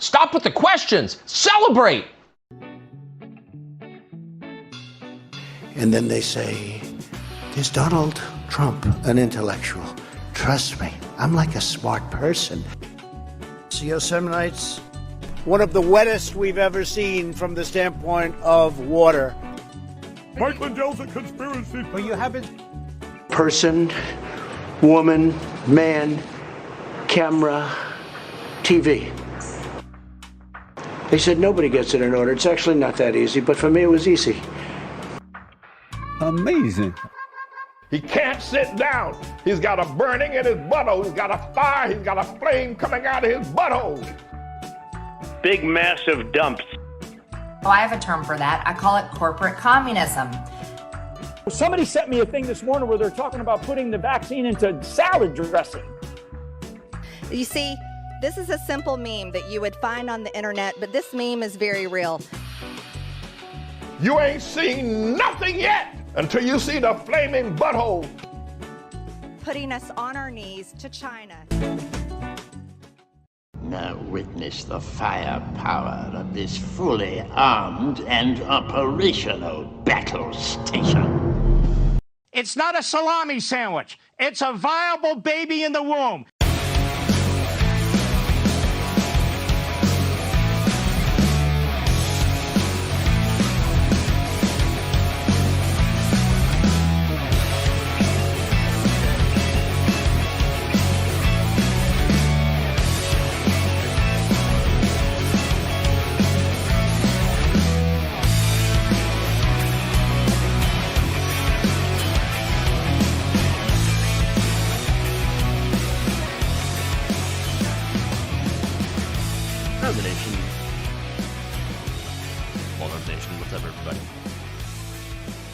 Stop with the questions. Celebrate. And then they say, is Donald Trump an intellectual? Trust me, I'm like a smart person. Yosemite's one of the wettest we've ever seen from the standpoint of water. Mike Lindell's a conspiracy. Well, you haven't. Person, woman, man, camera, TV. They said nobody gets it in order. It's actually not that easy, but for me it was easy. Amazing. He can't sit down. He's got a burning in his butthole. He's got a fire. He's got a flame coming out of his butthole. Big, massive dumps. Oh, I have a term for that. I call it corporate communism. Somebody sent me a thing this morning where they're talking about putting the vaccine into salad dressing. You see, this is a simple meme that you would find on the internet, but this meme is very real. You ain't seen nothing yet until you see the flaming butthole. Putting us on our knees to China. Now witness the firepower of this fully armed and operational battle station. It's not a salami sandwich. It's a viable baby in the womb.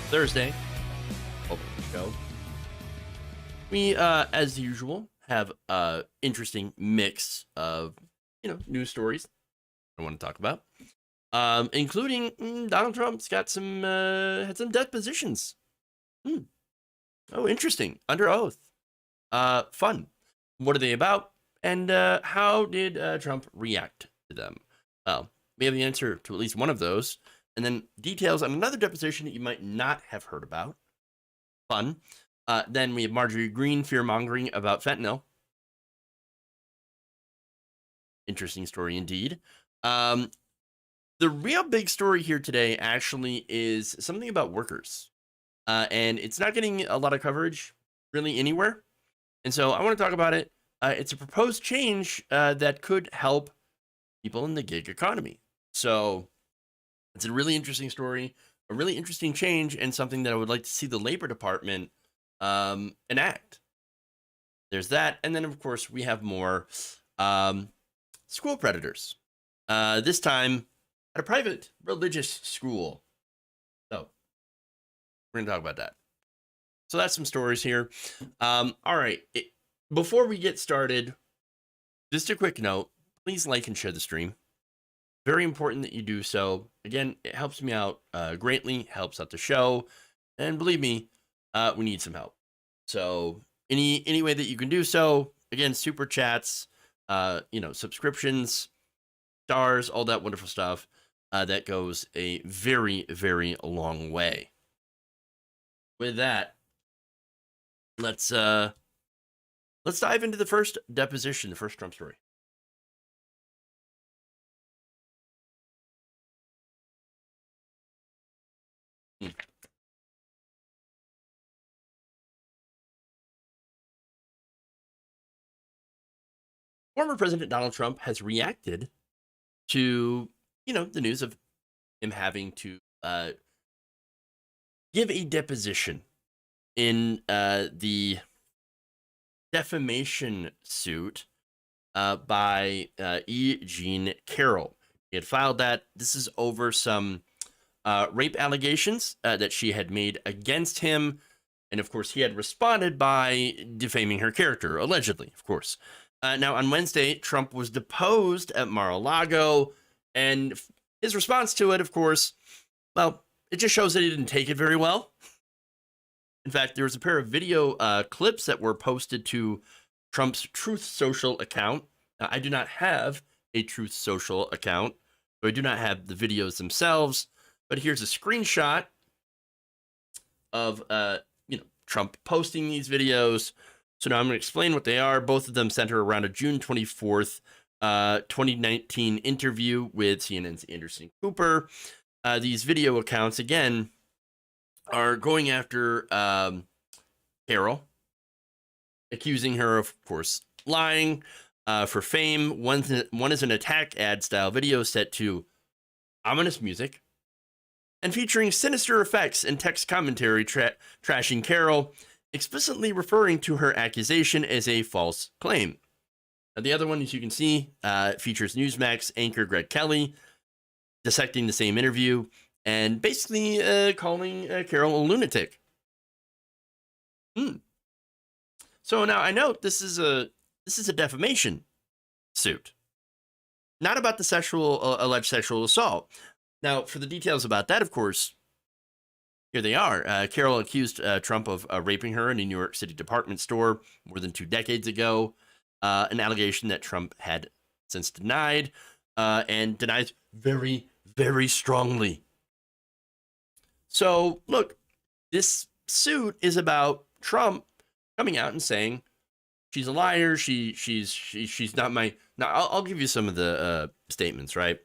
Thursday, open the show. We, as usual, have a interesting mix of, news stories I want to talk about, including Donald Trump's got some had some depositions. Oh, interesting. Under oath. Fun. What are they about? And how did Trump react to them? Well, we have the answer to at least one of those. And then details on another deposition that you might not have heard about. Fun. Then we have Marjorie Greene fear-mongering about fentanyl. Interesting story indeed. The real big story here today actually is something about workers. And it's not getting a lot of coverage really anywhere. And so I want to talk about it. It's a proposed change that could help people in the gig economy. So it's a really interesting story, a really interesting change, and something that I would like to see the Labor Department enact. There's that. And then, of course, we have more school predators. This time at a private religious school. So we're going to talk about that. So that's some stories here. All right. Before we get started, just a quick note. Please like and share the stream. Very important that you do so. Again, it helps me out greatly, helps out the show, and believe me, we need some help. So any way that you can do so, again, super chats, subscriptions, stars, all that wonderful stuff, that goes a very, very long way. With that, let's dive into the first deposition, the first Trump story. Former President Donald Trump has reacted to, the news of him having to give a deposition in the defamation suit by E. Jean Carroll. He had filed that. This is over some rape allegations that she had made against him. And of course, he had responded by defaming her character, allegedly, of course. Now, on Wednesday, Trump was deposed at Mar-a-Lago, and his response to it, of course, well, it just shows that he didn't take it very well. In fact, there was a pair of video clips that were posted to Trump's Truth Social account. Now, I do not have a Truth Social account. So I do not have the videos themselves, but here's a screenshot of Trump posting these videos. So now I'm going to explain what they are. Both of them center around a June 24th, 2019 interview with CNN's Anderson Cooper. These video accounts, again, are going after Carol, accusing her of course, lying for fame. One is an attack ad style video set to ominous music and featuring sinister effects and text commentary trashing Carol, explicitly referring to her accusation as a false claim. Now, the other one, as you can see, features Newsmax anchor Greg Kelly dissecting the same interview and basically calling Carol a lunatic. So now I know this is a defamation suit, not about the alleged sexual assault. Now, for the details about that, of course, here they are. Carol accused Trump of raping her in a New York City department store more than 2 decades ago, an allegation that Trump had since denied, and denies very, very strongly. So, look, this suit is about Trump coming out and saying she's a liar. She's not my. Now, I'll give you some of the statements, right?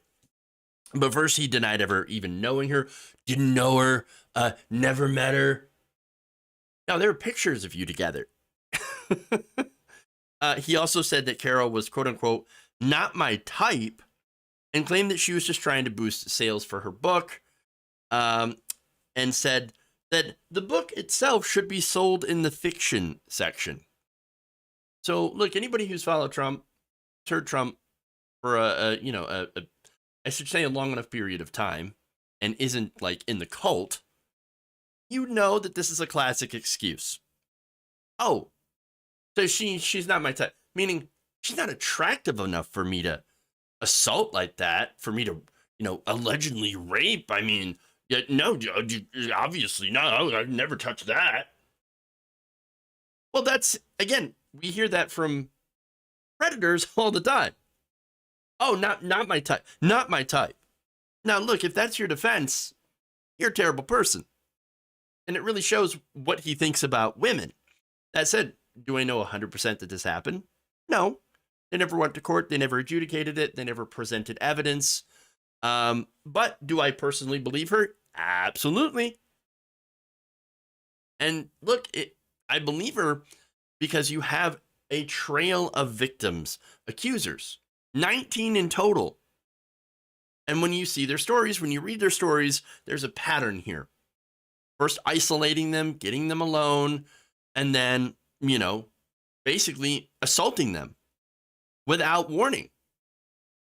But first, he denied ever even knowing her, didn't know her, never met her. Now, there are pictures of you together. He also said that Carol was, quote unquote, not my type, and claimed that she was just trying to boost sales for her book, and said that the book itself should be sold in the fiction section. So, look, anybody who's followed Trump, heard Trump for I should say a long enough period of time, and isn't like in the cult, you know that this is a classic excuse. Oh, so she's not my type, meaning she's not attractive enough for me to assault like that, for me to, allegedly rape. I mean, no, obviously not. I've never touched that. Well, that's, again, we hear that from predators all the time. Oh, not my type. Not my type. Now, look, if that's your defense, you're a terrible person. And it really shows what he thinks about women. That said, do I know 100% that this happened? No. They never went to court. They never adjudicated it. They never presented evidence. But do I personally believe her? Absolutely. And look, I believe her because you have a trail of victims, accusers, 19 in total. And when you see their stories, when you read their stories, there's a pattern here. First isolating them, getting them alone, and then, basically assaulting them without warning.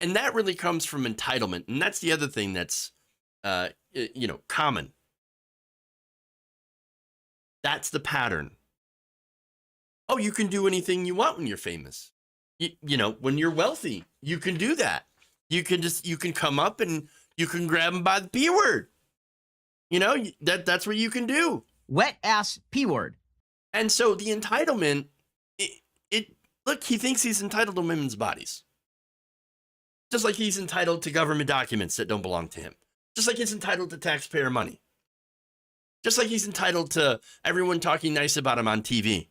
And that really comes from entitlement. And that's the other thing that's, common. That's the pattern. Oh, you can do anything you want when you're famous. When you're wealthy, you can do that. You can come up and you can grab them by the P word. That's what you can do. Wet ass P word. And so the entitlement, look, he thinks he's entitled to women's bodies. Just like he's entitled to government documents that don't belong to him. Just like he's entitled to taxpayer money. Just like he's entitled to everyone talking nice about him on TV.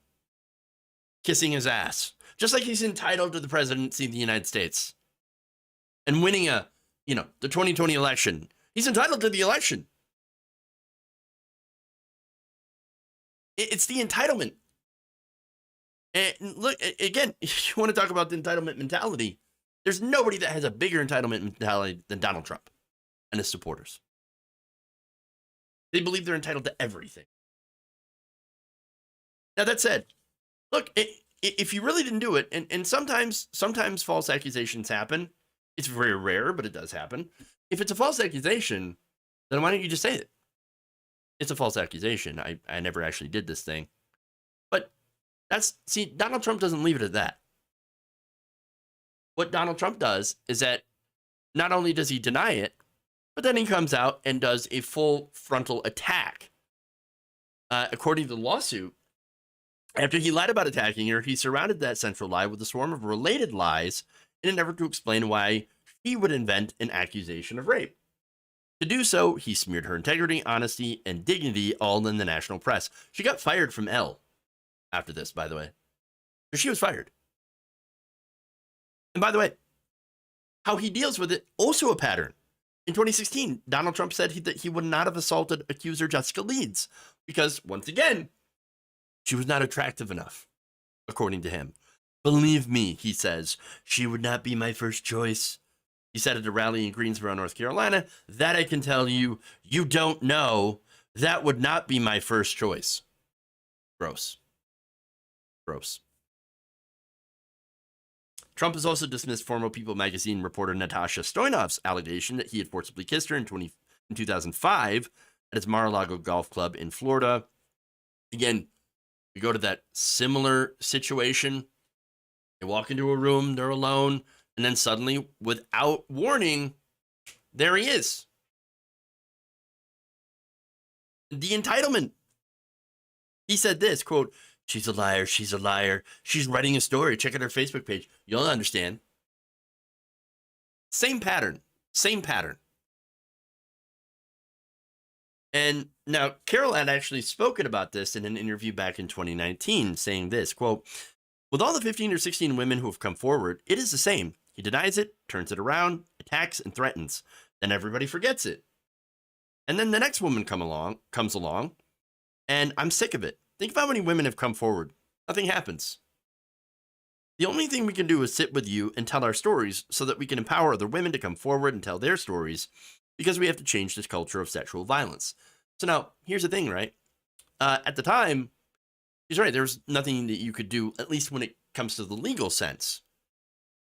Kissing his ass. Just like he's entitled to the presidency of the United States. And winning the 2020 election. He's entitled to the election. It's the entitlement. And look, again, if you want to talk about the entitlement mentality, there's nobody that has a bigger entitlement mentality than Donald Trump and his supporters. They believe they're entitled to everything. Now, that said, look, if you really didn't do it, and sometimes false accusations happen. It's very rare, but it does happen. If it's a false accusation, then why don't you just say it? It's a false accusation. I never actually did this thing. But Donald Trump doesn't leave it at that. What Donald Trump does is that not only does he deny it, but then he comes out and does a full frontal attack. According to the lawsuit, after he lied about attacking her, he surrounded that central lie with a swarm of related lies in an effort to explain why she would invent an accusation of rape. To do so, he smeared her integrity, honesty, and dignity all in the national press. She got fired from Elle after this, by the way. So she was fired. And by the way, how he deals with it, also a pattern. In 2016, Donald Trump said that he would not have assaulted accuser Jessica Leeds because, once again, she was not attractive enough, according to him. Believe me, he says, she would not be my first choice. He said at a rally in Greensboro, North Carolina, that I can tell you, you don't know. That would not be my first choice. Gross. Gross. Trump has also dismissed former People magazine reporter Natasha Stoyanov's allegation that he had forcibly kissed her in 2005 at his Mar-a-Lago golf club in Florida. Again, we go to that similar situation. They walk into a room, they're alone, and then suddenly, without warning, there he is. The entitlement. He said this, quote, she's a liar, she's a liar. She's writing a story. Check out her Facebook page. You'll understand. Same pattern. Same pattern. And now, Carol had actually spoken about this in an interview back in 2019, saying this, quote, with all the 15 or 16 women who have come forward, it is the same. He denies it, turns it around, attacks, and threatens. Then everybody forgets it. And then the next woman comes along, and I'm sick of it. Think of how many women have come forward. Nothing happens. The only thing we can do is sit with you and tell our stories so that we can empower other women to come forward and tell their stories, because we have to change this culture of sexual violence. So now, here's the thing, right? At the time, he's right. There's nothing that you could do, at least when it comes to the legal sense.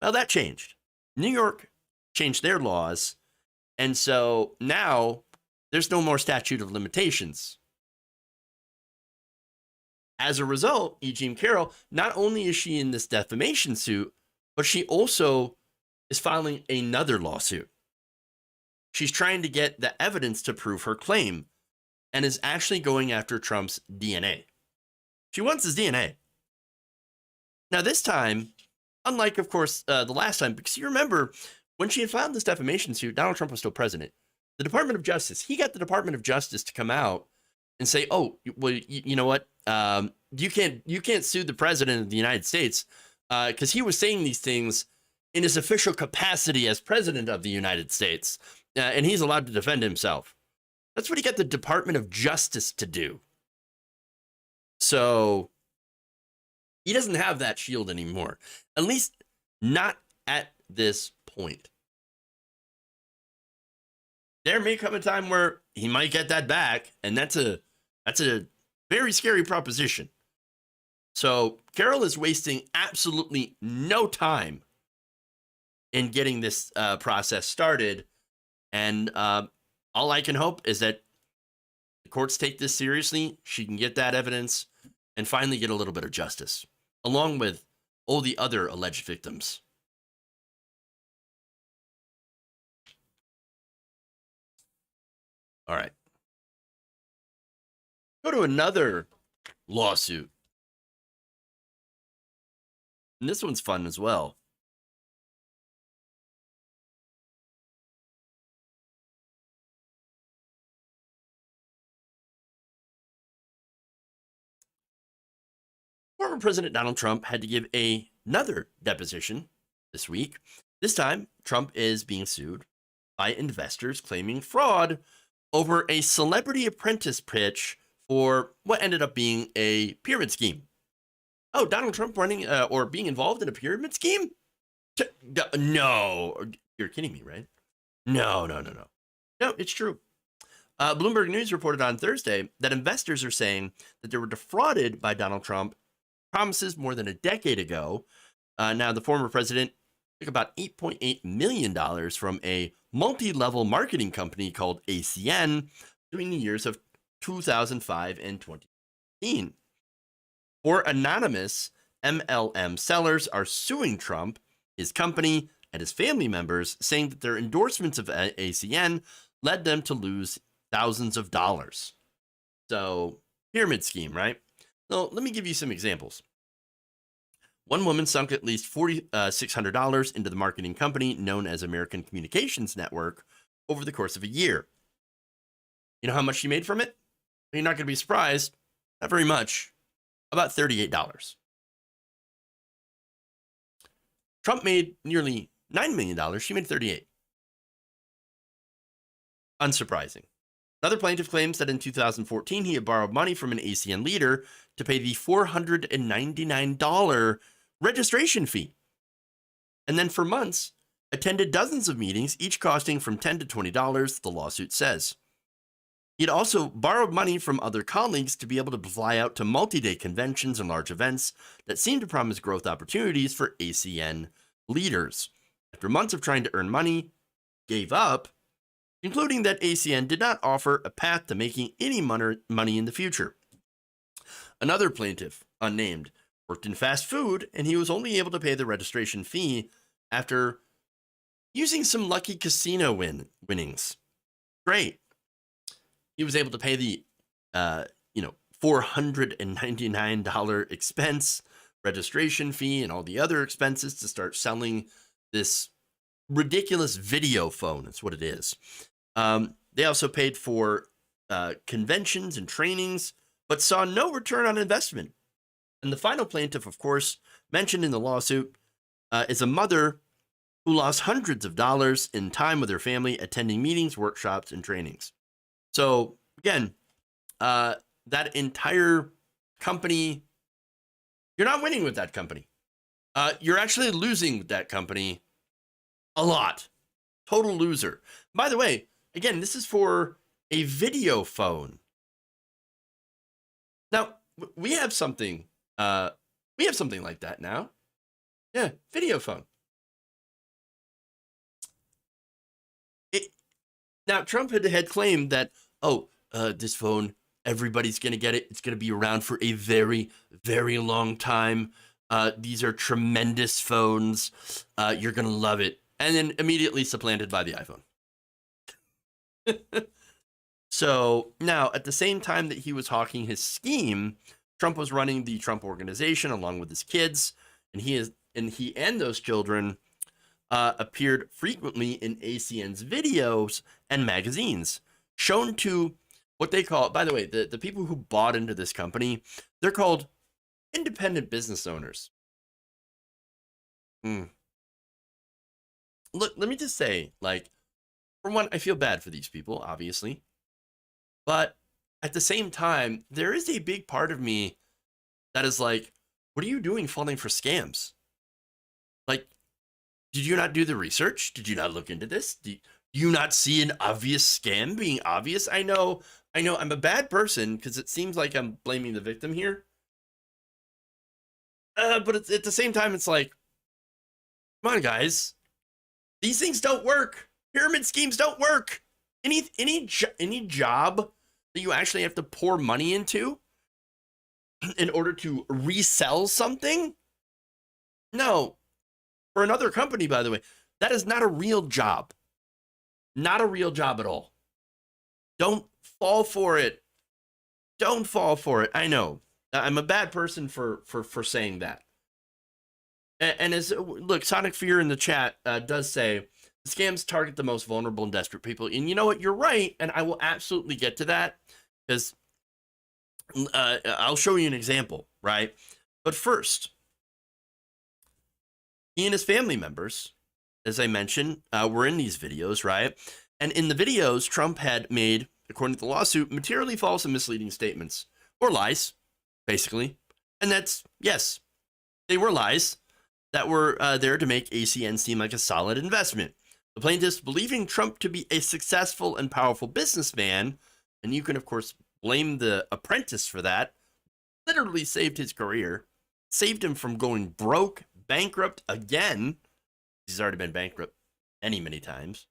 Well, that changed. New York changed their laws, and so now there's no more statute of limitations. As a result, E. Jean Carroll, not only is she in this defamation suit, but she also is filing another lawsuit. She's trying to get the evidence to prove her claim and is actually going after Trump's DNA. She wants his DNA. Now, this time, unlike, of course, the last time, because you remember when she had filed this defamation suit, Donald Trump was still president. The Department of Justice, he got the Department of Justice to come out and say, oh, well, you know what? You can't sue the president of the United States because he was saying these things in his official capacity as president of the United States, and he's allowed to defend himself. That's what he got the Department of Justice to do. So he doesn't have that shield anymore, at least not at this point. There may come a time where he might get that back, and that's a very scary proposition. So Carol is wasting absolutely no time in getting this process started, and all I can hope is that the courts take this seriously. She can get that evidence and finally get a little bit of justice, along with all the other alleged victims. All right. Go to another lawsuit. And this one's fun as well. Former President Donald Trump had to give another deposition this week. This time, Trump is being sued by investors claiming fraud over a celebrity apprentice pitch for what ended up being a pyramid scheme. Oh, Donald Trump running or being involved in a pyramid scheme? No, you're kidding me, right? No. No, it's true. Bloomberg News reported on Thursday that investors are saying that they were defrauded by Donald Trump promises more than a decade ago. Now, the former president took about $8.8 million from a multi-level marketing company called ACN during the years of 2005 and 2015. For anonymous, MLM sellers are suing Trump, his company, and his family members, saying that their endorsements of ACN led them to lose thousands of dollars. So, pyramid scheme, right? So, let me give you some examples. one woman sunk at least $4,600 into the marketing company known as American Communications Network over the course of a year. You know how much she made from it? You're not going to be surprised. Not very much. About $38. Trump made nearly $9 million. She made $38. Unsurprising. Another plaintiff claims that in 2014, he had borrowed money from an ACN leader to pay the $499 registration fee. And then for months, attended dozens of meetings, each costing from $10 to $20, the lawsuit says. He'd also borrowed money from other colleagues to be able to fly out to multi-day conventions and large events that seemed to promise growth opportunities for ACN leaders. After months of trying to earn money, gave up, concluding that ACN did not offer a path to making any money in the future. Another plaintiff, unnamed, worked in fast food, and he was only able to pay the registration fee after using some lucky casino winnings. Great. He was able to pay the, $499 expense, registration fee, and all the other expenses to start selling this ridiculous video phone. That's what it is. They also paid for conventions and trainings, but saw no return on investment. And the final plaintiff, of course, mentioned in the lawsuit, is a mother who lost hundreds of dollars in time with her family attending meetings, workshops, and trainings. So again, that entire company, you're not winning with that company. You're actually losing with that company a lot. Total loser. By the way, again, this is for a video phone. Now, we have something like that now. Yeah, video phone. Now, Trump had claimed that, this phone, everybody's going to get it. It's going to be around for a very, very long time. These are tremendous phones. You're going to love it. And then immediately supplanted by the iPhone. So now, at the same time that he was hawking his scheme, Trump was running the Trump Organization along with his kids, and he and those children appeared frequently in ACN's videos and magazines, shown to what they call, by the way, the people who bought into this company, they're called independent business owners. Look, let me just say, for one, I feel bad for these people, obviously. But at the same time, there is a big part of me that is like, what are you doing falling for scams? Did you not do the research? Did you not look into this? Do you not see an obvious scam being obvious? I know I'm a bad person because it seems like I'm blaming the victim here. But at the same time, it's like, come on, guys. These things don't work. Pyramid schemes don't work. Any job that you actually have to pour money into in order to resell something? No. For another company, by the way, that is not a real job. Not a real job at all. Don't fall for it. Don't fall for it. I know. I'm a bad person for saying that. And look, Sonic Fear in the chat does say, scams target the most vulnerable and desperate people. And you know what? You're right. And I will absolutely get to that because I'll show you an example, right? But first, he and his family members, as I mentioned, were in these videos, right? And in the videos, Trump had made, according to the lawsuit, materially false and misleading statements, or lies, basically. And that's, yes, they were lies that were there to make ACN seem like a solid investment. The plaintiffs, believing Trump to be a successful and powerful businessman, and you can, of course, blame the apprentice for that, literally saved his career, saved him from going broke, bankrupt again. He's already been bankrupt many times.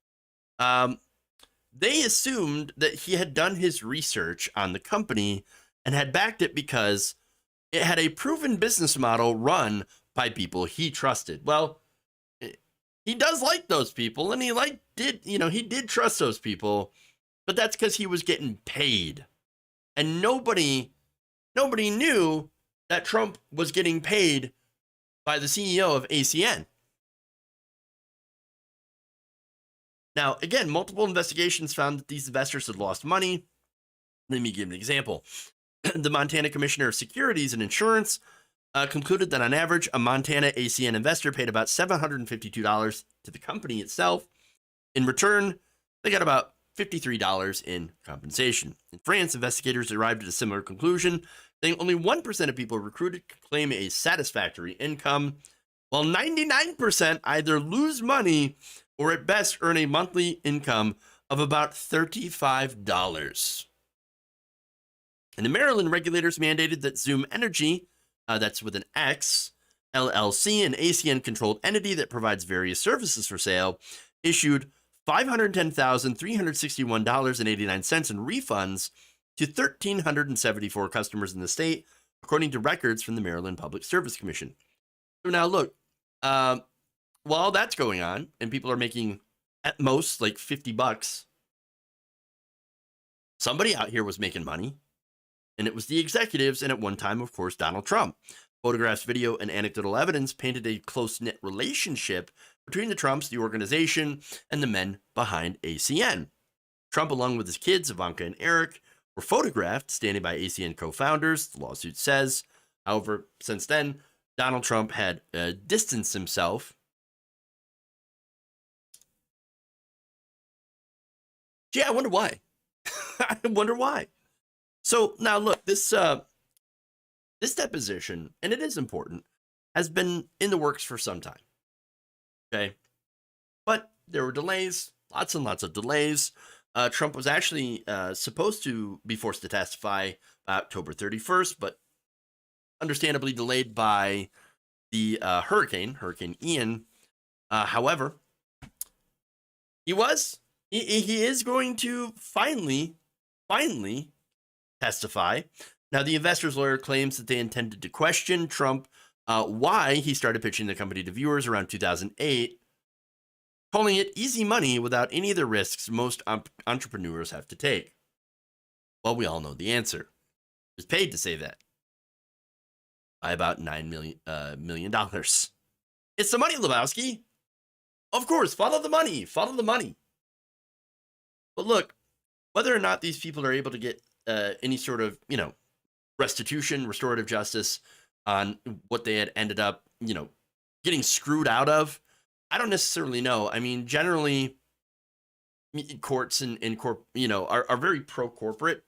They assumed that he had done his research on the company and had backed it because it had a proven business model run by people he trusted. Well, he does like those people, and he did trust those people, but that's because he was getting paid. And nobody knew that Trump was getting paid by the CEO of ACN. Now, again, multiple investigations found that these investors had lost money. Let me give an example. The Montana Commissioner of Securities and Insurance concluded that on average, a Montana ACN investor paid about $752 to the company itself. In return, they got about $53 in compensation. In France, investigators arrived at a similar conclusion, saying only 1% of people recruited could claim a satisfactory income, while 99% either lose money or at best earn a monthly income of about $35. And the Maryland regulators mandated that Zoom Energy, that's with an X, LLC, an ACN-controlled entity that provides various services for sale, issued $510,361.89 in refunds to 1,374 customers in the state, according to records from the Maryland Public Service Commission. So now look, while that's going on and people are making at most like $50, somebody out here was making money, and it was the executives, and at one time, of course, Donald Trump. Photographs, video, and anecdotal evidence painted a close-knit relationship between the Trumps, the organization, and the men behind ACN. Trump, along with his kids, Ivanka and Eric, were photographed standing by ACN co-founders, the lawsuit says. However, since then, Donald Trump had distanced himself. Yeah, I wonder why. I wonder why. So now look, this deposition, and it is important, has been in the works for some time. Okay. But there were delays, lots and lots of delays. Trump was actually supposed to be forced to testify October 31st, but understandably delayed by the Hurricane Ian. However, he is going to finally testify. Now, the investor's lawyer claims that they intended to question Trump why he started pitching the company to viewers around 2008, calling it easy money without any of the risks most entrepreneurs have to take. Well, we all know the answer. He was paid to say that by about $9 million. It's the money, Lebowski. Of course, follow the money. Follow the money. But look, whether or not these people are able to get any sort of, restitution, restorative justice on what they had ended up, getting screwed out of, I don't necessarily know. I mean, generally, courts and are very pro-corporate.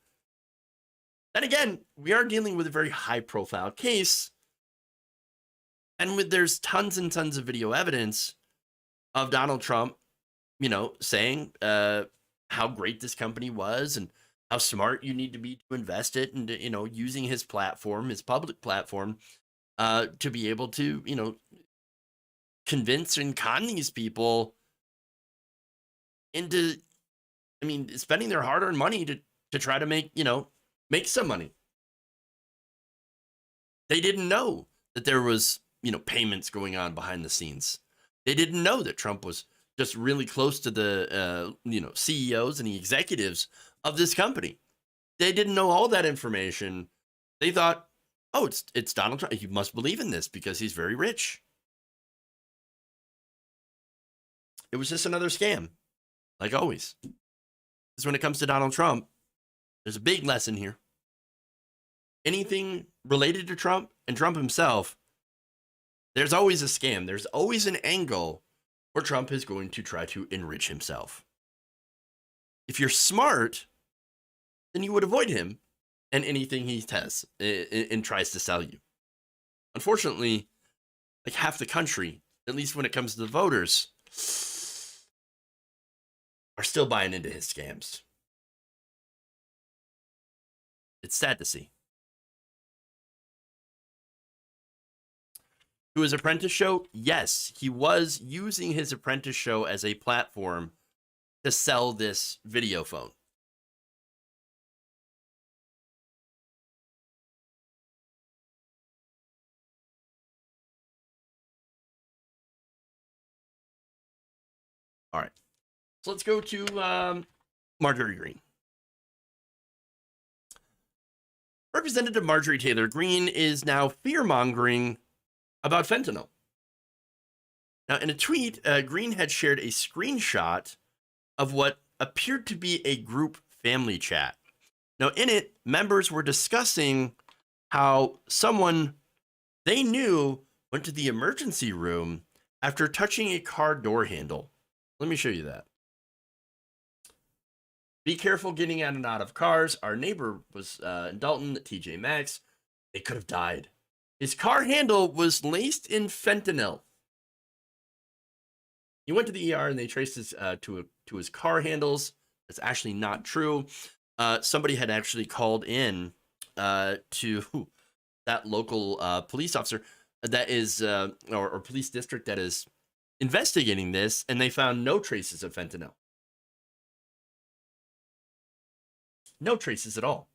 Then again, we are dealing with a very high-profile case, and there's tons and tons of video evidence of Donald Trump, saying how great this company was and how smart you need to be to invest it, and using his platform, his public platform, to be able to convince and con these people into, spending their hard-earned money to try to make some money. They didn't know that there was payments going on behind the scenes. They didn't know that Trump was just really close to the CEOs and the executives of this company. They didn't know all that information. They thought, oh, it's Donald Trump. You must believe in this because he's very rich. It was just another scam, like always. Because when it comes to Donald Trump, there's a big lesson here. Anything related to Trump and Trump himself, there's always a scam. There's always an angle where Trump is going to try to enrich himself. If you're smart, then you would avoid him and anything he says and tries to sell you. Unfortunately, like half the country, at least when it comes to the voters, are still buying into his scams. It's sad to see. To his apprentice show, yes, he was using his apprentice show as a platform to sell this video phone. All right, so let's go to Marjorie Greene. Representative Marjorie Taylor Greene is now fear-mongering about fentanyl. Now, in a tweet, Green had shared a screenshot of what appeared to be a group family chat. Now, in it, members were discussing how someone they knew went to the emergency room after touching a car door handle. Let me show you that. Be careful getting in and out of cars. Our neighbor was in Dalton at TJ Maxx. They could have died. His car handle was laced in fentanyl. He went to the ER and they traced his to his car handles. That's actually not true. Somebody had actually called in to that local police officer that is or police district that is investigating this, and they found no traces of fentanyl. No traces at all.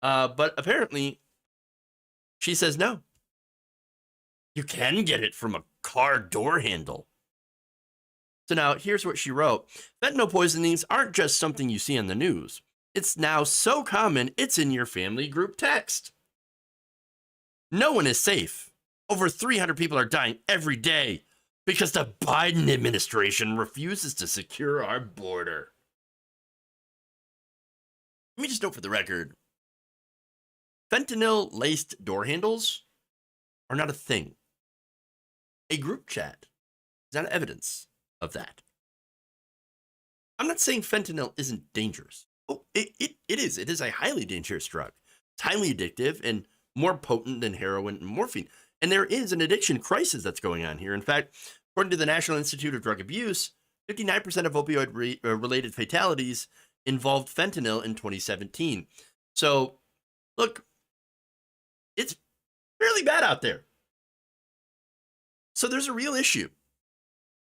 But apparently, she says no. You can get it from a car door handle. So now, here's what she wrote. Fentanyl poisonings aren't just something you see on the news. It's now so common, it's in your family group text. No one is safe. Over 300 people are dying every day because the Biden administration refuses to secure our border. Let me just note for the record, fentanyl-laced door handles are not a thing. A group chat is not evidence of that. I'm not saying fentanyl isn't dangerous. Oh, it is. It is a highly dangerous drug. It's highly addictive and more potent than heroin and morphine. And there is an addiction crisis that's going on here. In fact, according to the National Institute of Drug Abuse, 59% of opioid-related fatalities involved fentanyl in 2017. So, look, it's fairly bad out there. So there's a real issue.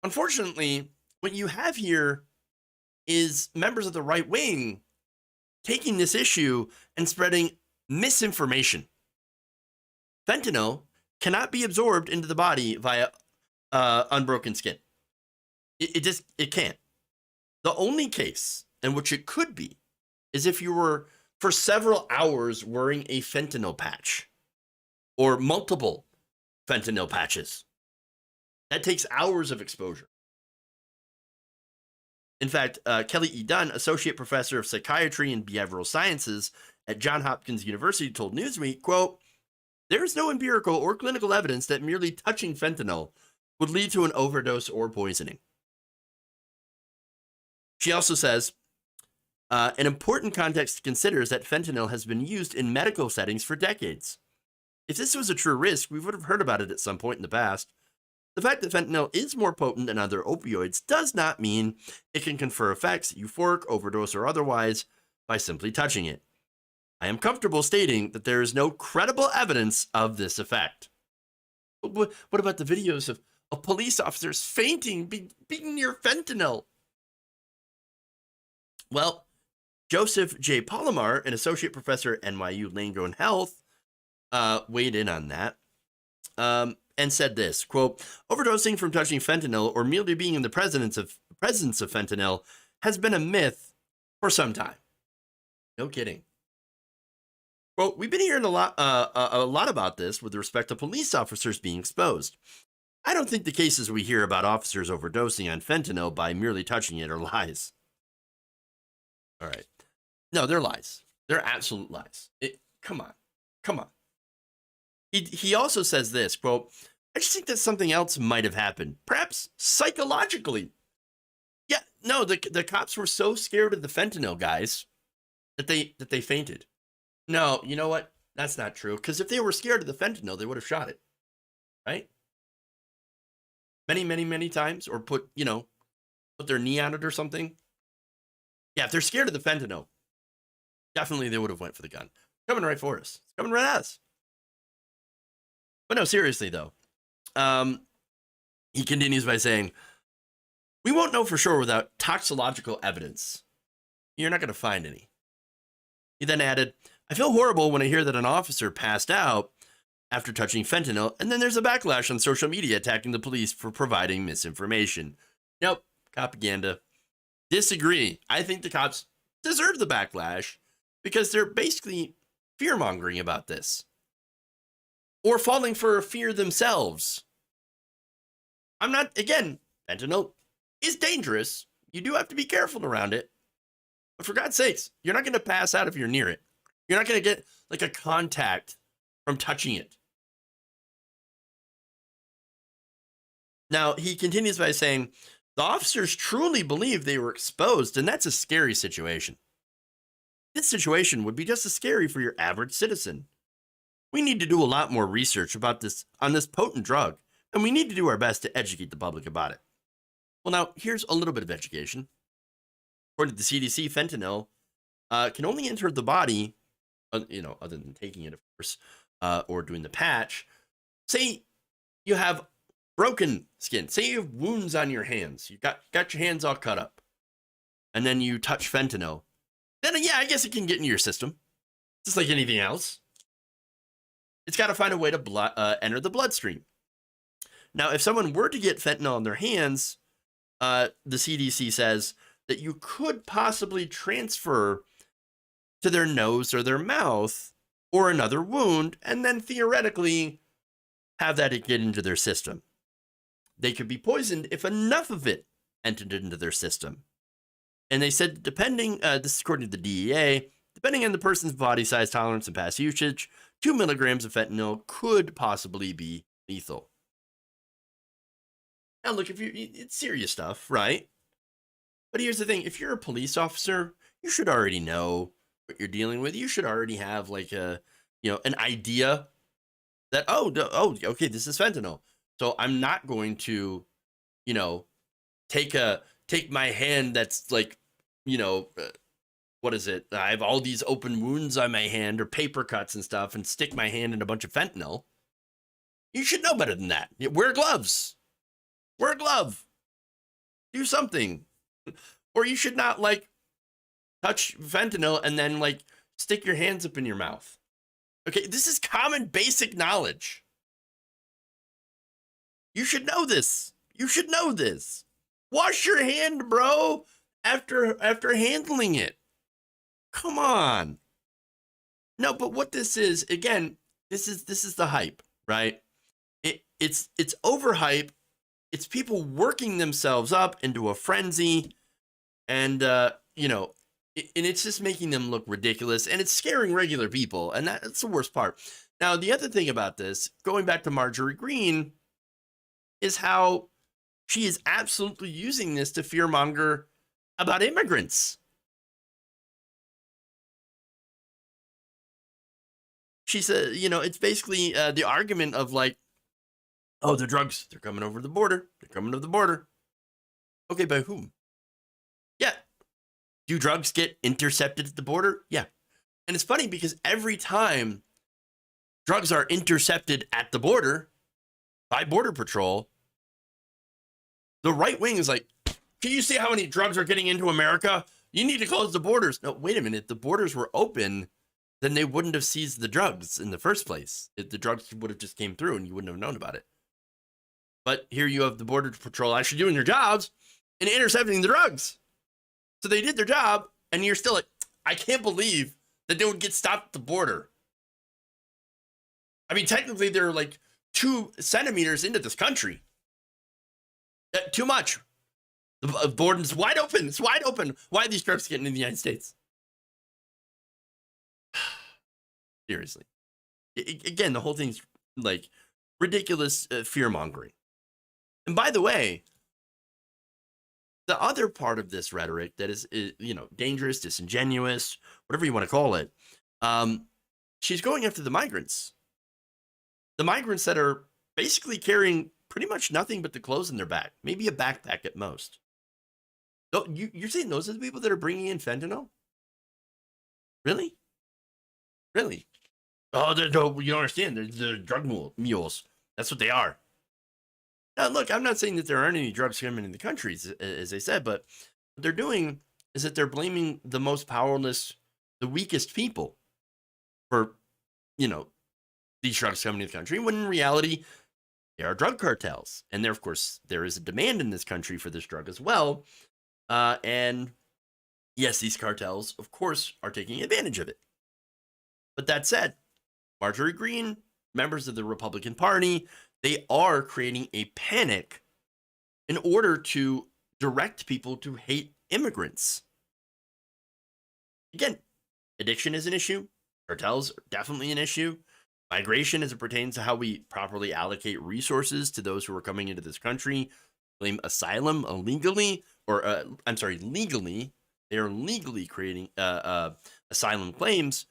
Unfortunately, what you have here is members of the right wing taking this issue and spreading misinformation. Fentanyl cannot be absorbed into the body via unbroken skin. It can't. The only case in which it could be is if you were for several hours wearing a fentanyl patch or multiple fentanyl patches. That takes hours of exposure. In fact, Kelly E. Dunn, associate professor of psychiatry and behavioral sciences at Johns Hopkins University, told Newsweek, quote, "There is no empirical or clinical evidence that merely touching fentanyl would lead to an overdose or poisoning." She also says, an important context to consider is that fentanyl has been used in medical settings for decades. If this was a true risk, we would have heard about it at some point in the past. The fact that fentanyl is more potent than other opioids does not mean it can confer effects, euphoric, overdose, or otherwise, by simply touching it. I am comfortable stating that there is no credible evidence of this effect. What about the videos of police officers fainting, being near fentanyl? Well, Joseph J. Palomar, an associate professor at NYU Langone Health, weighed in on that and said this, quote, "Overdosing from touching fentanyl or merely being in the presence of fentanyl has been a myth for some time." No kidding. Quote, "We've been hearing a lot about this with respect to police officers being exposed. I don't think the cases we hear about officers overdosing on fentanyl by merely touching it are lies." All right. No, they're lies. They're absolute lies. Come on. He also says this, quote, "I just think that something else might have happened, perhaps psychologically." Yeah, no, the cops were so scared of the fentanyl guys that they fainted. No, you know what? That's not true. Because if they were scared of the fentanyl, they would have shot it, right? Many times, or put their knee on it or something. Yeah, if they're scared of the fentanyl, definitely they would have went for the gun. Coming right for us. It's coming right at us. But no, seriously though, he continues by saying, "We won't know for sure without toxicological evidence. You're not going to find any." He then added, "I feel horrible when I hear that an officer passed out after touching fentanyl, and then there's a backlash on social media attacking the police for providing misinformation." Nope, propaganda. Disagree. I think the cops deserve the backlash because they're basically fear-mongering about this. or falling for fear themselves. I'm not, again, fentanyl is dangerous. You do have to be careful around it. But for God's sakes, you're not going to pass out if you're near it. You're not going to get like a contact from touching it. Now, he continues by saying, the officers truly believe they were exposed, and that's a scary situation. This situation would be just as scary for your average citizen. We need to do a lot more research about this on this potent drug, and we need to do our best to educate the public about it. Well, now, here's a little bit of education. According to the CDC, fentanyl can only enter the body, other than taking it, of course, or doing the patch. Say you have broken skin. Say you have wounds on your hands. You got your hands all cut up, and then you touch fentanyl. Then, yeah, I guess it can get into your system, just like anything else. It's got to find a way to enter the bloodstream. Now, if someone were to get fentanyl in their hands, the CDC says that you could possibly transfer to their nose or their mouth or another wound, and then theoretically have that get into their system. They could be poisoned if enough of it entered into their system. And they said, depending, this is according to the DEA, depending on the person's body size, tolerance, and past usage, 2 milligrams of fentanyl could possibly be lethal. Now, look, it's serious stuff, right? But here's the thing. If you're a police officer, you should already know what you're dealing with. You should already have like an idea that, okay, this is fentanyl. So I'm not going to, take my hand that's like, what is it? I have all these open wounds on my hand or paper cuts and stuff and stick my hand in a bunch of fentanyl. You should know better than that. Wear gloves. Wear a glove. Do something. Or you should not touch fentanyl and then stick your hands up in your mouth. Okay, this is common basic knowledge. You should know this. You should know this. Wash your hand, bro, after handling it. Come on. No, but what this is, again, this is the hype, right? It's overhype. It's people working themselves up into a frenzy, and and it's just making them look ridiculous, and it's scaring regular people, and that's the worst part. Now, the other thing about this, going back to Marjorie Greene, is how she is absolutely using this to fearmonger about immigrants. She said, it's basically the argument of the drugs, they're coming over the border. They're coming to the border. Okay, by whom? Yeah. Do drugs get intercepted at the border? Yeah. And it's funny because every time drugs are intercepted at the border by Border Patrol, the right wing is like, can you see how many drugs are getting into America? You need to close the borders. No, wait a minute. If the borders were open, then they wouldn't have seized the drugs in the first place. The drugs would have just came through and you wouldn't have known about it. But here you have the Border Patrol actually doing their jobs and intercepting the drugs. So they did their job, and you're still like, I can't believe that they would get stopped at the border. I mean, technically, they're 2 centimeters into this country. Too much. The border's wide open. It's wide open. Why are these drugs getting in the United States? Seriously. Again, the whole thing's ridiculous fear-mongering. And by the way, the other part of this rhetoric that is dangerous, disingenuous, whatever you want to call it, she's going after the migrants. The migrants that are basically carrying pretty much nothing but the clothes in their back, maybe a backpack at most. So you're saying those are the people that are bringing in fentanyl? Really? Really? Oh, you don't understand. They're drug mules. That's what they are. Now, look, I'm not saying that there aren't any drugs coming in the country, as I said, but what they're doing is that they're blaming the most powerless, the weakest people for, these drugs coming to the country, when in reality, there are drug cartels. And there, of course, there is a demand in this country for this drug as well. And yes, these cartels, of course, are taking advantage of it. But that said, Marjorie Greene members of the Republican Party, they are creating a panic in order to direct people to hate immigrants. Again, addiction is an issue. Cartels are definitely an issue. Migration, as it pertains to how we properly allocate resources to those who are coming into this country, claim asylum illegally, legally. They are legally creating asylum claims.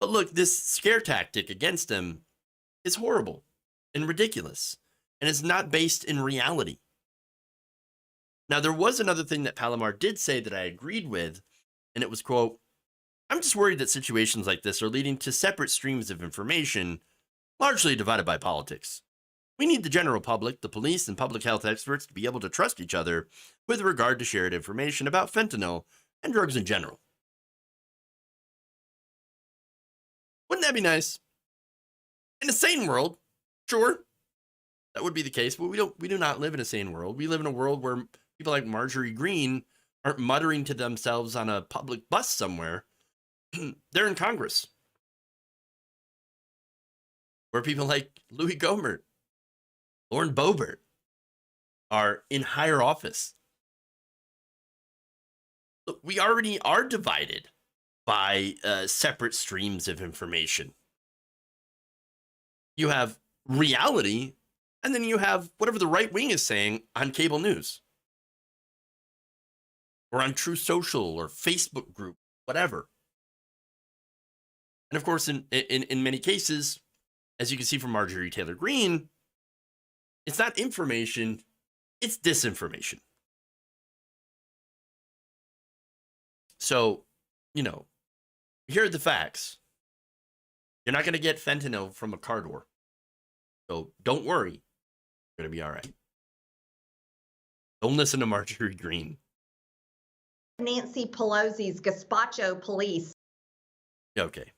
But look, this scare tactic against them is horrible and ridiculous, and is not based in reality. Now, there was another thing that Palomar did say that I agreed with, and it was, quote, "I'm just worried that situations like this are leading to separate streams of information, largely divided by politics. We need the general public, the police, and public health experts to be able to trust each other with regard to shared information about fentanyl and drugs in general." Wouldn't that be nice? In a sane world, sure, that would be the case, but we do not live in a sane world. We live in a world where people like Marjorie Greene aren't muttering to themselves on a public bus somewhere. They're in Congress. Where people like Louis Gohmert, Lauren Boebert are in higher office. Look, we already are divided by separate streams of information. You have reality, and then you have whatever the right wing is saying on cable news, or on True Social, or Facebook group, whatever. And of course, in many cases, as you can see from Marjorie Taylor Greene, it's not information, it's disinformation. So, here are the facts. You're not going to get fentanyl from a car door. So don't worry. You're going to be all right. Don't listen to Marjorie Greene. Nancy Pelosi's gazpacho police. Okay.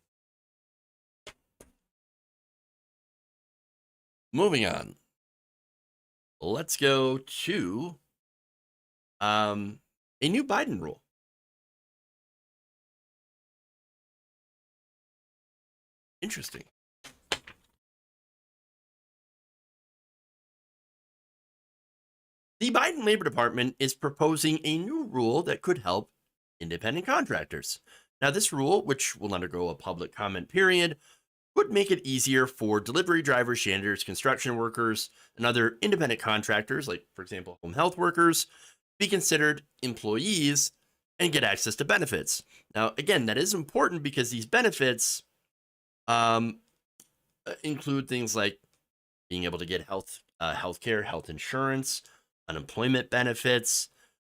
Moving on. Let's go to a new Biden rule. Interesting. The Biden Labor Department is proposing a new rule that could help independent contractors. Now, this rule, which will undergo a public comment period, would make it easier for delivery drivers, janitors, construction workers, and other independent contractors, like, for example, home health workers, be considered employees and get access to benefits. Now, again, that is important because these benefits include things like being able to get healthcare, health insurance, unemployment benefits,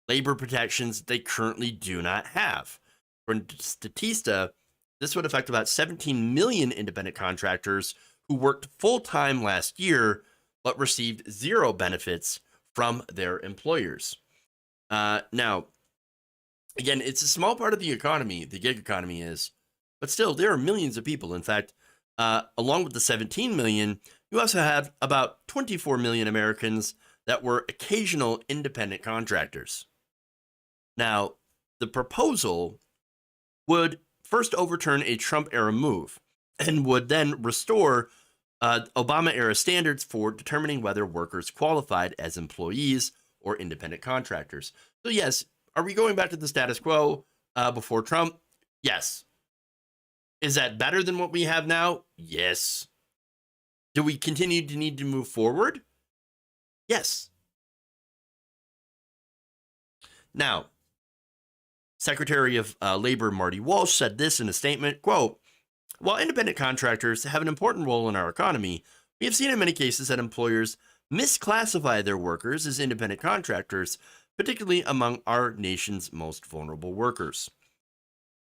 labor protections they currently do not have. For Statista, this would affect about 17 million independent contractors who worked full-time last year but received zero benefits from their employers. Now, again, it's a small part of the economy, the gig economy is, but still, there are millions of people. In fact, along with the 17 million, you also have about 24 million Americans that were occasional independent contractors. Now, the proposal would first overturn a Trump-era move and would then restore Obama-era standards for determining whether workers qualified as employees or independent contractors. So yes, are we going back to the status quo before Trump? Yes. Is that better than what we have now? Yes. Do we continue to need to move forward? Yes. Now, Secretary of Labor Marty Walsh said this in a statement, quote, "While independent contractors have an important role in our economy, we have seen in many cases that employers misclassify their workers as independent contractors, particularly among our nation's most vulnerable workers.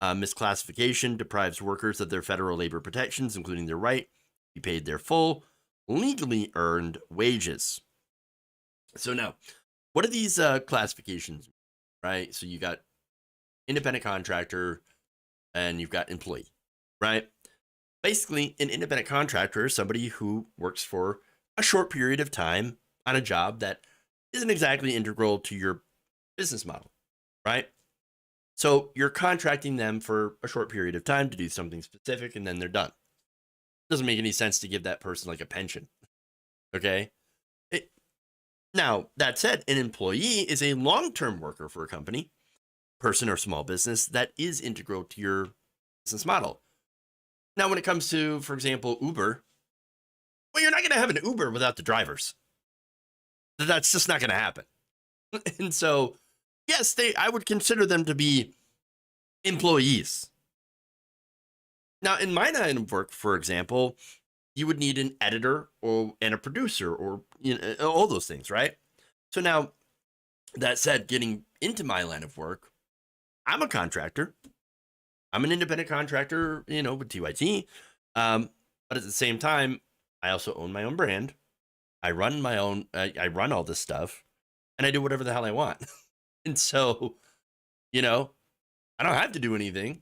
Misclassification deprives workers of their federal labor protections, including their right to be paid their full, legally earned wages." So now, what are these classifications, right? So you got independent contractor and you've got employee, right? Basically, an independent contractor is somebody who works for a short period of time on a job that isn't exactly integral to your business model, right? So you're contracting them for a short period of time to do something specific, and then they're done. Doesn't make any sense to give that person like a pension. Okay. Now, that said, an employee is a long-term worker for a company, person, or small business that is integral to your business model. Now, when it comes to, for example, Uber, well, you're not going to have an Uber without the drivers. That's just not going to happen. And so, yes, I would consider them to be employees. Now, in my line of work, for example, you would need an editor and a producer, or all those things, right? So now, that said, getting into my line of work, I'm a contractor. I'm an independent contractor, with TYT. But at the same time, I also own my own brand. I run my own. I run all this stuff, and I do whatever the hell I want. And so, I don't have to do anything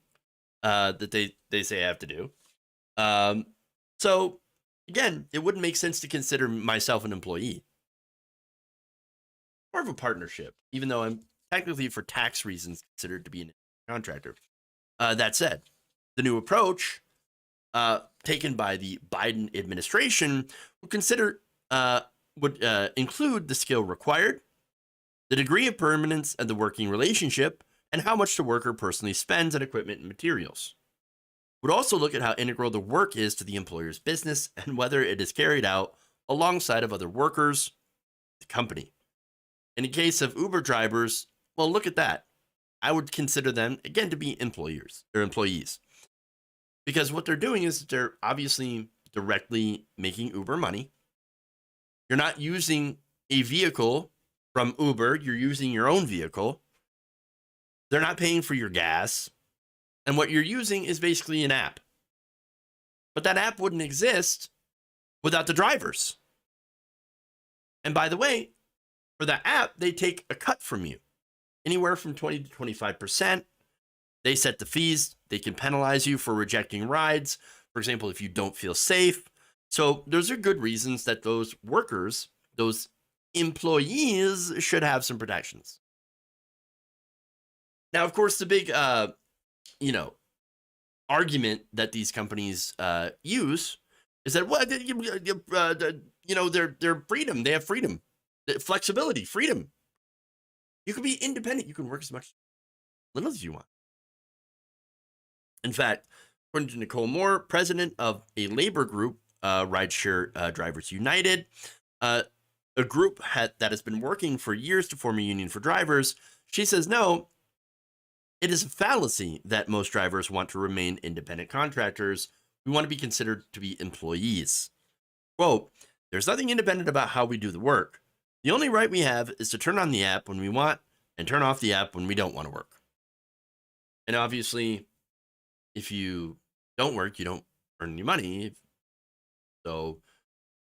that they say I have to do. So again, it wouldn't make sense to consider myself an employee. More of a partnership, even though I'm technically, for tax reasons, considered to be an contractor. That said, the new approach taken by the Biden administration would include the skill required, the degree of permanence of the working relationship, and how much the worker personally spends on equipment and materials. Would also look at how integral the work is to the employer's business and whether it is carried out alongside of other workers, the company. In the case of Uber drivers, well, look at that. I would consider them, again, to be employees. Because what they're doing is they're obviously directly making Uber money. You're not using a vehicle from Uber. You're using your own vehicle. They're not paying for your gas. And what you're using is basically an app. But that app wouldn't exist without the drivers. And by the way, for that app, they take a cut from you, anywhere from 20 to 25%. They set the fees. They can penalize you for rejecting rides, for example, if you don't feel safe. So those are good reasons that those workers, those employees, should have some protections. Now, of course, the big argument that these companies use is that, well, their freedom, they have freedom, flexibility, freedom. You can be independent. You can work as much, little as you want. In fact, according to Nicole Moore, president of a labor group, Rideshare Drivers United, a group that has been working for years to form a union for drivers, she says, no, it is a fallacy that most drivers want to remain independent contractors. We want to be considered to be employees. Quote, there's nothing independent about how we do the work. The only right we have is to turn on the app when we want and turn off the app when we don't want to work. And obviously, if you don't work, you don't earn any money. So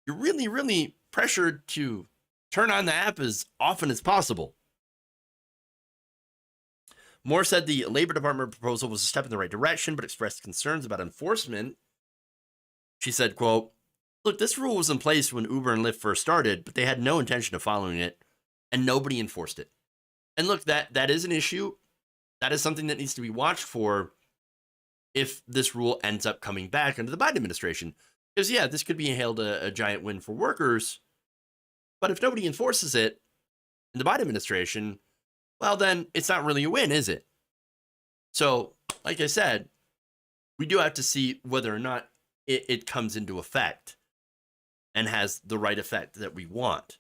you're really, really pressured to turn on the app as often as possible. Moore said the Labor Department proposal was a step in the right direction, but expressed concerns about enforcement. She said, quote, look, this rule was in place when Uber and Lyft first started, but they had no intention of following it, and nobody enforced it. And look, that is an issue. That is something that needs to be watched for if this rule ends up coming back under the Biden administration. Because, yeah, this could be hailed a giant win for workers, but if nobody enforces it in the Biden administration, well, then it's not really a win, is it? So, like I said, we do have to see whether or not it comes into effect and has the right effect that we want,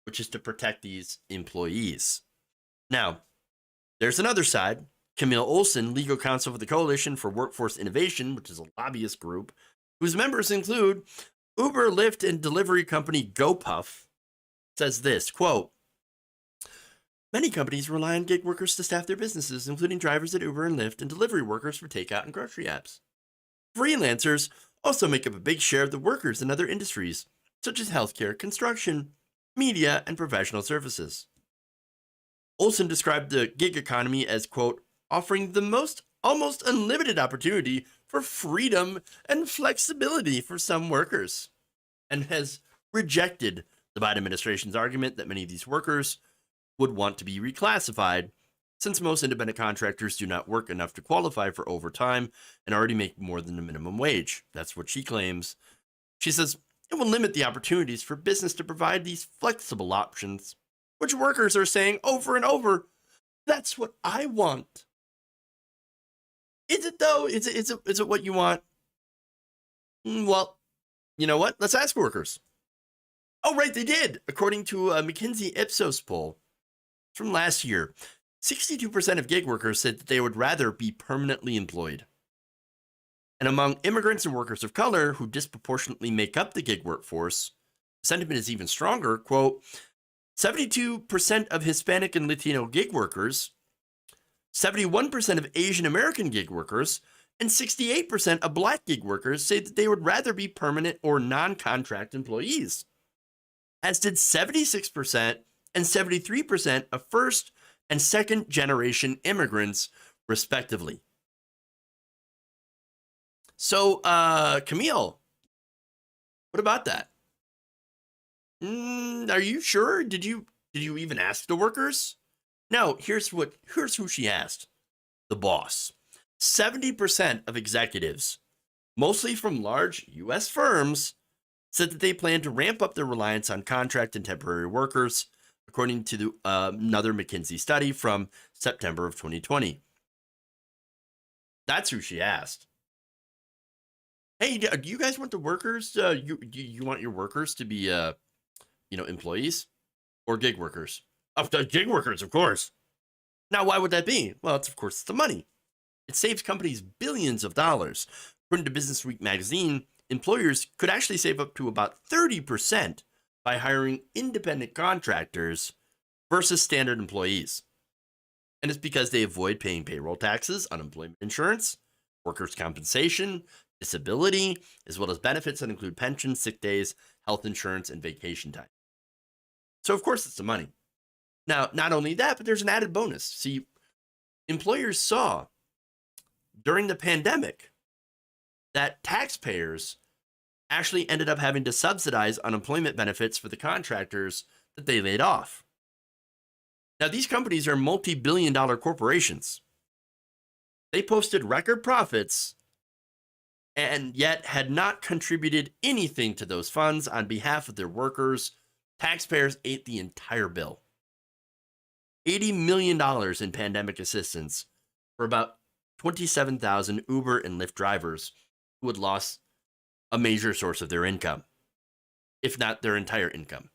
which is to protect these employees. Now, there's another side. Camille Olson, legal counsel for the Coalition for Workforce Innovation, which is a lobbyist group, whose members include Uber, Lyft, and delivery company GoPuff, says this, quote, many companies rely on gig workers to staff their businesses, including drivers at Uber and Lyft and delivery workers for takeout and grocery apps. Freelancers also make up a big share of the workers in other industries, such as healthcare, construction, media, and professional services. Olson described the gig economy as, quote, offering the almost unlimited opportunity for freedom and flexibility for some workers, and has rejected the Biden administration's argument that many of these workers would want to be reclassified, since most independent contractors do not work enough to qualify for overtime and already make more than the minimum wage. That's what she claims. She says it will limit the opportunities for business to provide these flexible options, which workers are saying over and over, that's what I want. Is it though? Is it what you want? Well, you know what? Let's ask workers. Oh, right, they did. According to a McKinsey Ipsos poll from last year, 62% of gig workers said that they would rather be permanently employed. And among immigrants and workers of color who disproportionately make up the gig workforce, sentiment is even stronger. Quote, 72% of Hispanic and Latino gig workers, 71% of Asian American gig workers, and 68% of Black gig workers say that they would rather be permanent or non-contract employees, as did 76% and 73% of first and second generation immigrants, respectively. So, Camille, what about that? Are you sure? Did you even ask the workers? No, here's who she asked. The boss. 70% of executives, mostly from large US firms, said that they plan to ramp up their reliance on contract and temporary workers, according to another McKinsey study from September of 2020. That's who she asked. Hey, do you guys want the workers? You want your workers to be, employees or gig workers? Gig workers, of course. Now, why would that be? Well, of course, it's the money. It saves companies billions of dollars. According to Business Week magazine, employers could actually save up to about 30% by hiring independent contractors versus standard employees. And it's because they avoid paying payroll taxes, unemployment insurance, workers' compensation, disability, as well as benefits that include pensions, sick days, health insurance, and vacation time. So, of course, it's the money. Now, not only that, but there's an added bonus. See, employers saw during the pandemic that taxpayers actually ended up having to subsidize unemployment benefits for the contractors that they laid off. Now, these companies are multi-billion-dollar corporations. They posted record profits and yet had not contributed anything to those funds on behalf of their workers. Taxpayers ate the entire bill. $80 million in pandemic assistance for about 27,000 Uber and Lyft drivers who had lost a major source of their income, if not their entire income.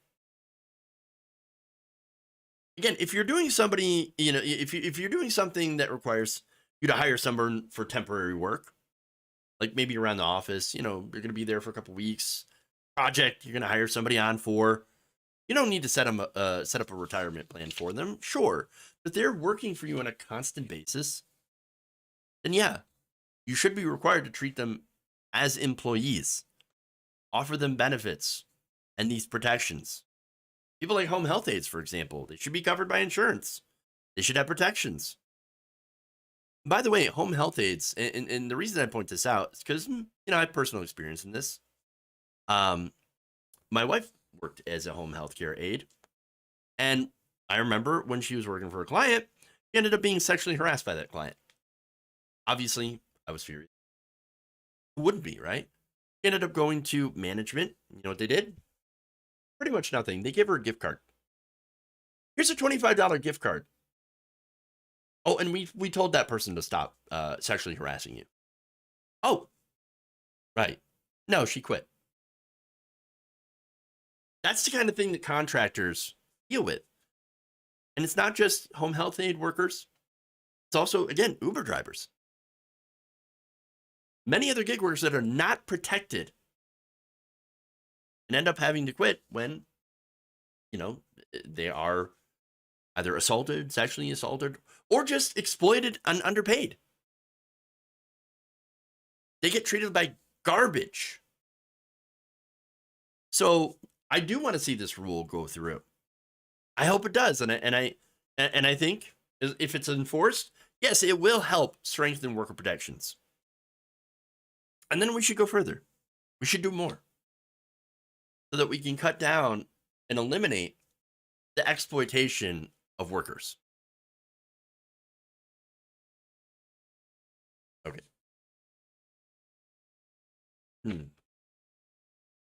Again, if you're doing somebody, if you're doing something that requires you to hire someone for temporary work, like maybe around the office, you're going to be there for a couple weeks, project you're going to hire somebody on for, you don't need to set up a retirement plan for them, sure, but they're working for you on a constant basis, then yeah, you should be required to treat them as employees, offer them benefits and these protections. People like home health aides, for example, they should be covered by insurance. They should have protections. By the way, home health aides, and the reason I point this out is because, I have personal experience in this. My wife worked as a home health care aide, and I remember when she was working for a client, she ended up being sexually harassed by that client. Obviously, I was furious. Who wouldn't be, right? She ended up going to management. You know what they did? Pretty much nothing. They gave her a gift card. Here's a $25 gift card. Oh, and we told that person to stop sexually harassing you. Oh, right. No, she quit. That's the kind of thing that contractors deal with. And it's not just home health aid workers. It's also, again, Uber drivers. Many other gig workers that are not protected and end up having to quit when, they are either assaulted, sexually assaulted, or just exploited and underpaid. They get treated like garbage. So I do want to see this rule go through. I hope it does, and I think if it's enforced, yes, it will help strengthen worker protections. And then we should go further. We should do more so that we can cut down and eliminate the exploitation of workers.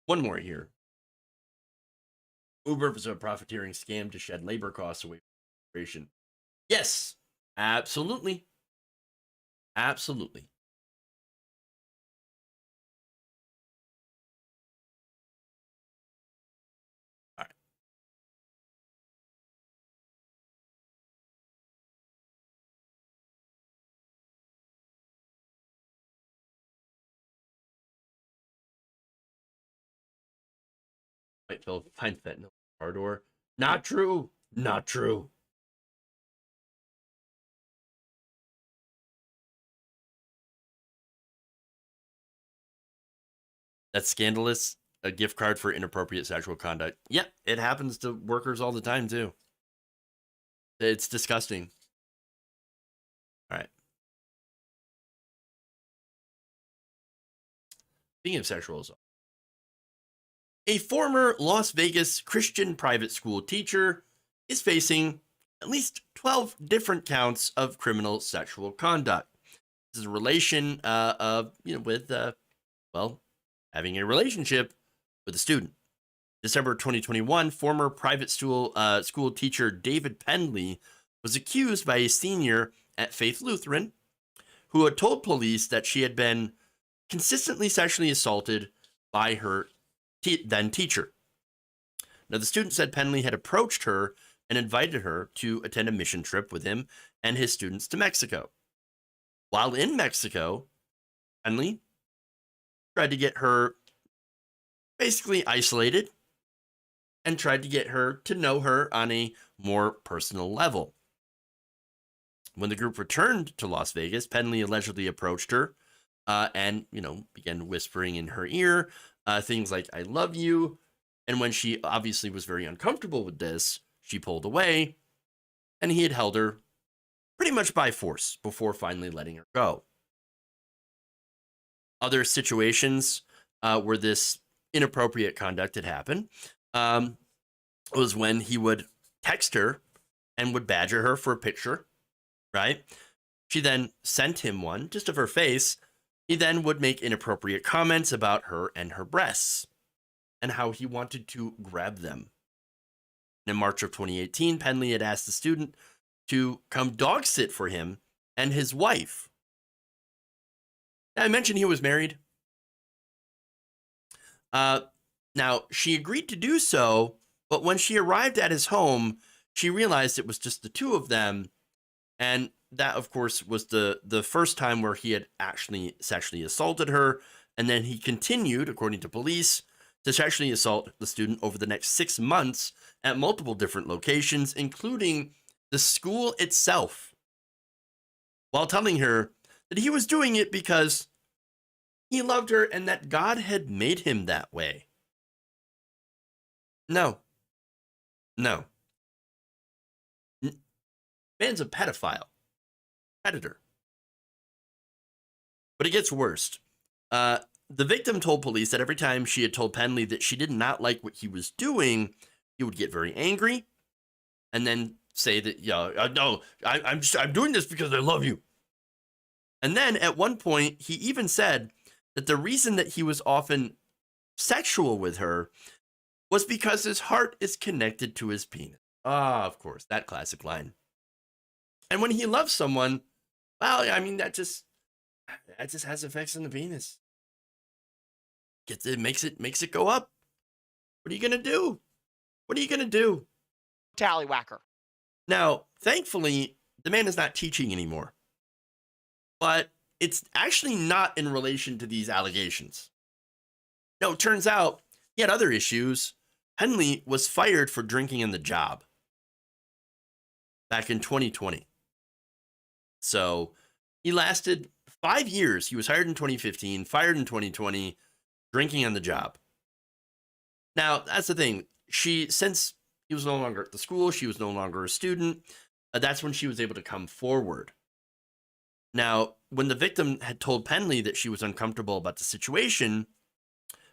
One more here. Uber was a profiteering scam to shed labor costs away from the corporation. Yes, absolutely. Absolutely. All right. Might find fentanyl in the car door. Not true. Not true. That's scandalous. A gift card for inappropriate sexual conduct. Yep, it happens to workers all the time, too. It's disgusting. All right. Speaking of sexual assault, a former Las Vegas Christian private school teacher is facing at least 12 different counts of criminal sexual conduct. This is a relation with having a relationship with a student. December 2021, former private school teacher David Penley was accused by a senior at Faith Lutheran who had told police that she had been consistently sexually assaulted by her then teacher. Now, the student said Penley had approached her and invited her to attend a mission trip with him and his students to Mexico. While in Mexico, Penley tried to get her basically isolated and tried to get her to know her on a more personal level. When the group returned to Las Vegas, Penley allegedly approached her and began whispering in her ear things like, "I love you." And when she obviously was very uncomfortable with this, she pulled away, and he had held her pretty much by force before finally letting her go. Other situations where this inappropriate conduct had happened was when he would text her and would badger her for a picture, right? She then sent him one just of her face. He then would make inappropriate comments about her and her breasts and how he wanted to grab them. In March of 2018, Penley had asked the student to come dog sit for him and his wife. Now, I mentioned he was married. Now, she agreed to do so, but when she arrived at his home, she realized it was just the two of them. And that, of course, was the first time where he had actually sexually assaulted her. And then he continued, according to police, to sexually assault the student over the next 6 months at multiple different locations, including the school itself, while telling her that he was doing it because he loved her and that God had made him that way. No. Man's a pedophile. Predator. But it gets worse. The victim told police that every time she had told Penley that she did not like what he was doing, he would get very angry and then say that, no, I'm doing this because I love you. And then at one point, he even said that the reason that he was often sexual with her was because his heart is connected to his penis. Ah, of course, that classic line. And when he loves someone, well, I mean, that just has effects on the penis. It makes it go up. What are you gonna do? What are you gonna do? Tallywhacker. Now, thankfully, the man is not teaching anymore. But it's actually not in relation to these allegations. No, it turns out he had other issues. Penley was fired for drinking on the job back in 2020. So he lasted 5 years. He was hired in 2015, fired in 2020, drinking on the job. Now, that's the thing. Since he was no longer at the school, she was no longer a student, that's when she was able to come forward. Now, when the victim had told Penley that she was uncomfortable about the situation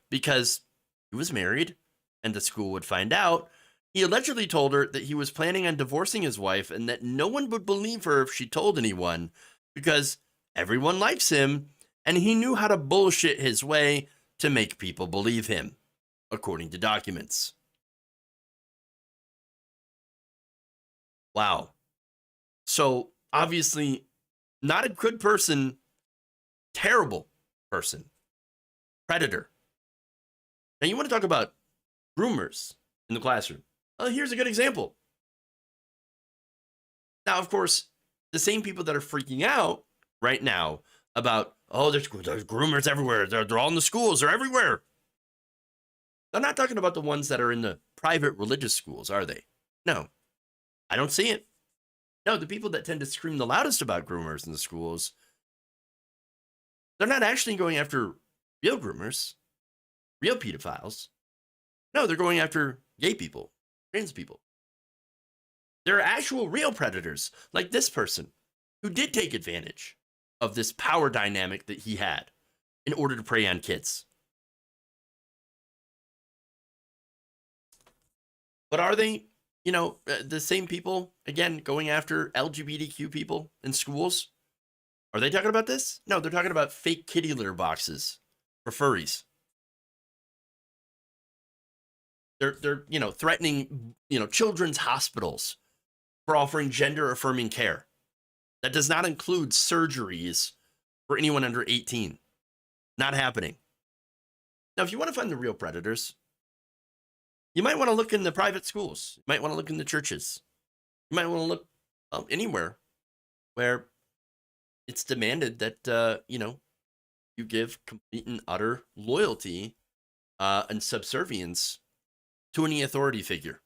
because he was married and the school would find out, he allegedly told her that he was planning on divorcing his wife and that no one would believe her if she told anyone because everyone likes him and he knew how to bullshit his way to make people believe him, according to documents. Wow. So obviously not a good person, terrible person, predator. Now you want to talk about groomers in the classroom. Here's a good example. Now, of course, the same people that are freaking out right now about, oh, there's groomers everywhere. They're all in the schools. They're everywhere. They're not talking about the ones that are in the private religious schools, are they? No, I don't see it. No, the people that tend to scream the loudest about groomers in the schools, they're not actually going after real groomers, real pedophiles. No, they're going after gay people, trans people. There are actual real predators, like this person, who did take advantage of this power dynamic that he had in order to prey on kids. But are they, the same people, again, going after LGBTQ people in schools? Are they talking about this? No, they're talking about fake kitty litter boxes for furries. They're threatening, children's hospitals for offering gender-affirming care. That does not include surgeries for anyone under 18. Not happening. Now, if you want to find the real predators, you might want to look in the private schools. You might want to look in the churches. You might want to look anywhere where it's demanded that, you give complete and utter loyalty and subservience to any authority figure.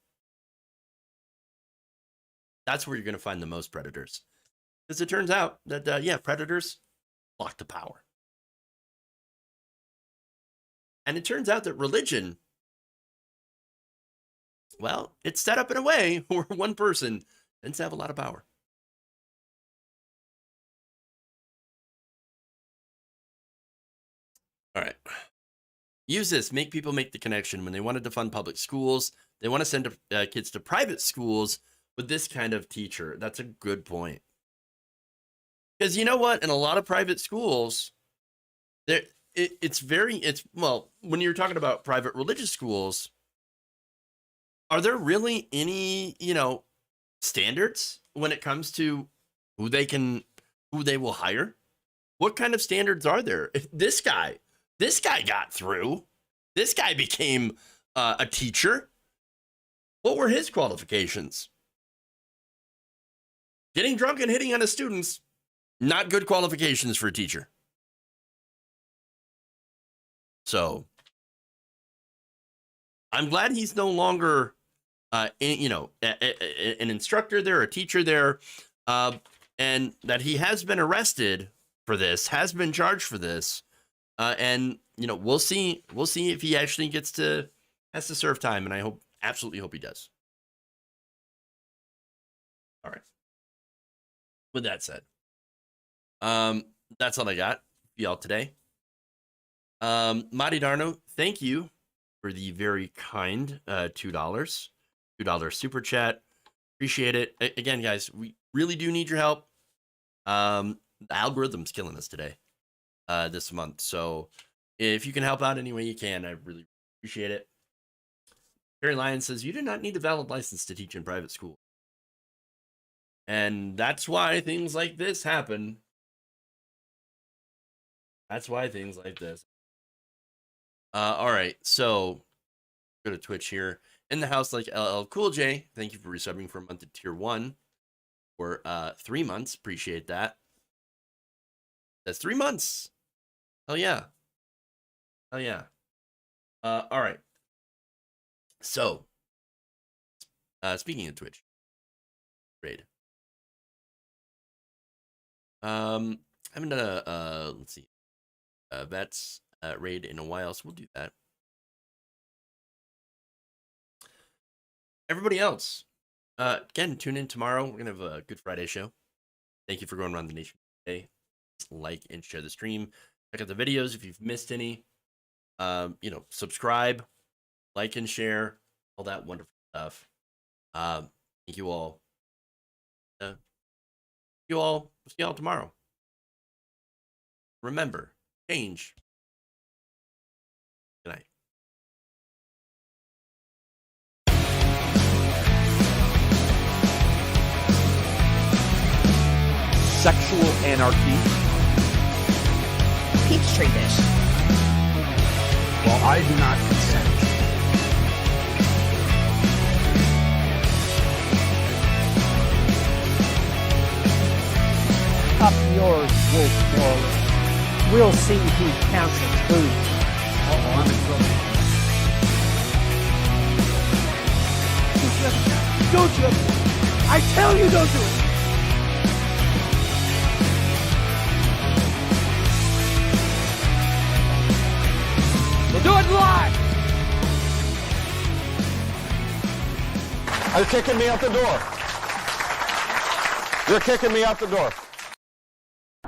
That's where you're going to find the most predators. Because it turns out that, predators flock to power. And it turns out that religion, well, it's set up in a way where one person tends to have a lot of power. All right. Use this. Make people make the connection. When they want to defund public schools, they want to send kids to private schools with this kind of teacher. That's a good point. Because you know what? In a lot of private schools, when you're talking about private religious schools, are there really any, standards when it comes to who they will hire? What kind of standards are there? If this guy got through, this guy became a teacher. What were his qualifications? Getting drunk and hitting on his students, not good qualifications for a teacher. So I'm glad he's no longer, an instructor there, a teacher there, and that he has been arrested for this, has been charged for this, and we'll see if he actually has to serve time, and I absolutely hope he does. All right. With that said, that's all I got for y'all today. Madi Darno, thank you for the very kind $2 super chat. Appreciate it. Again, guys, we really do need your help. The algorithm's killing us today, this month. So if you can help out any way you can, I really appreciate it. Harry Lyon says, you do not need a valid license to teach in private school. And that's why things like this happen. That's why things like this. All right, so go to Twitch here. In the house, like LL Cool J, thank you for resubbing for a month at tier 1 for 3 months. Appreciate that. That's 3 months. Hell yeah. Hell yeah. All right. So, speaking of Twitch, raid. I haven't done a let's see, Vets raid in a while, so we'll do that. Everybody else, again, tune in tomorrow. We're gonna have a Good Friday show. Thank you for going around the nation today. Like and share the stream. Check out the videos if you've missed any. Subscribe, like and share, all that wonderful stuff. Thank you all. We'll see y'all tomorrow. Remember, change sexual anarchy? Peachtree dish. Well, I do not consent. Up yours, Wolf Waller. We'll see who counts the truth. Uh-oh, I'm in trouble. Don't you? I tell you, don't do it. We'll do it live. You're kicking me out the door. You're kicking me out the door.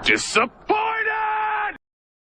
Disappointed.